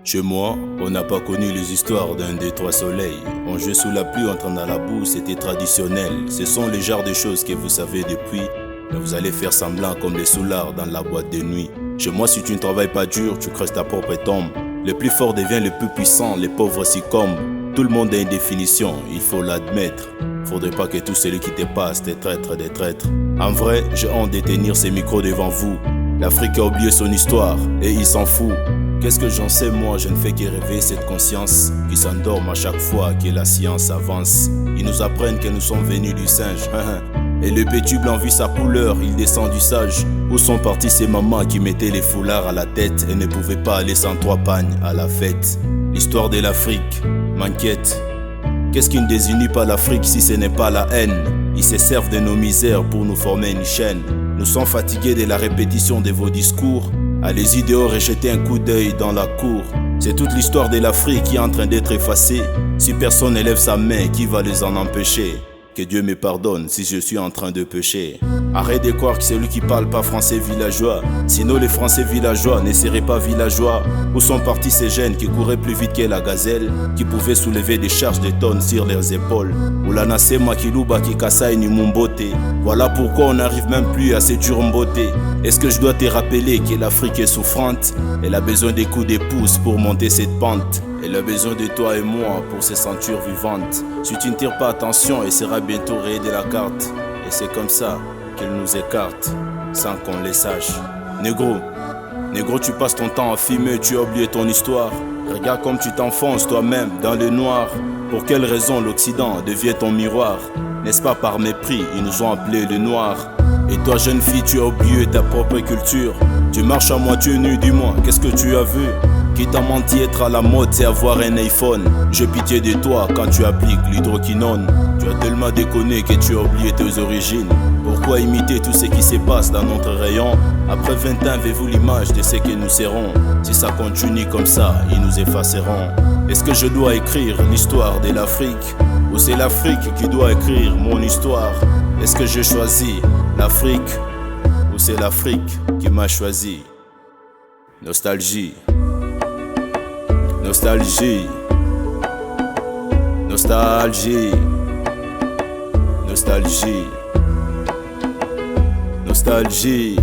Chez moi, on n'a pas connu les histoires d'un des trois soleils. On jouait sous la pluie, on traîne dans la boue, c'était traditionnel. Ce sont les genres de choses que vous savez depuis, mais vous allez faire semblant comme les soulards dans la boîte de nuit. Chez moi, si tu ne travailles pas dur, tu creuses ta propre tombe. Le plus fort devient le plus puissant, les pauvres succombent. Tout le monde a une définition, il faut l'admettre. Faudrait pas que tous celui qui te passe des traîtres, des traîtres. En vrai, j'ai honte de tenir ces micros devant vous. L'Afrique a oublié son histoire et il s'en fout. Qu'est-ce que j'en sais moi, je ne fais que rêver cette conscience qui s'endorme à chaque fois que la science avance. Ils nous apprennent que nous sommes venus du singe. Et le pétuble en vit sa couleur, il descend du sage. Où sont partis ces mamans qui mettaient les foulards à la tête et ne pouvaient pas aller sans trois pagnes à la fête? L'histoire de l'Afrique m'inquiète. Qu'est-ce qui ne désigne pas l'Afrique si ce n'est pas la haine? Ils se servent de nos misères pour nous former une chaîne. Nous sommes fatigués de la répétition de vos discours. Allez-y dehors et jetez un coup d'œil dans la cour. C'est toute l'histoire de l'Afrique qui est en train d'être effacée. Si personne ne lève sa main, qui va les en empêcher? Que Dieu me pardonne si je suis en train de pécher. Arrête de croire que c'est lui qui parle pas français villageois. Sinon les français villageois ne seraient pas villageois. Où sont partis ces jeunes qui couraient plus vite que la gazelle, qui pouvaient soulever des charges de tonnes sur leurs épaules? Oulana Sema Kiluba Kikasai ni Mumbote. Voilà pourquoi on n'arrive même plus à se durumboter. Est-ce que je dois te rappeler que l'Afrique est souffrante? Elle a besoin des coups de pouce pour monter cette pente. Elle a besoin de toi et moi pour se sentir vivante. Si tu ne tires pas attention, elle sera bientôt rayée de la carte. Et c'est comme ça qu'elle nous écarte, sans qu'on le sache. Négro, tu passes ton temps à filmer, tu as oublié ton histoire. Regarde comme tu t'enfonces toi-même dans le noir. Pour quelle raison l'Occident devient ton miroir? N'est-ce pas par mépris, ils nous ont appelés le noir? Et toi jeune fille, tu as oublié ta propre culture. Tu marches à moitié nu, dis-moi, qu'est-ce que tu as vu? Qui t'a menti, être à la mode, c'est avoir un iPhone. J'ai pitié de toi quand tu appliques l'hydroquinone. Tu as tellement déconné que tu as oublié tes origines. Pourquoi imiter tout ce qui se passe dans notre rayon? Après 20 ans, avez-vous l'image de ce que nous serons? Si ça continue comme ça, ils nous effaceront. Est-ce que je dois écrire l'histoire de l'Afrique? Ou c'est l'Afrique qui doit écrire mon histoire? Est-ce que je choisis l'Afrique? Ou c'est l'Afrique qui m'a choisi? Nostalgie. Nostalgie, nostalgie, nostalgie, nostalgie.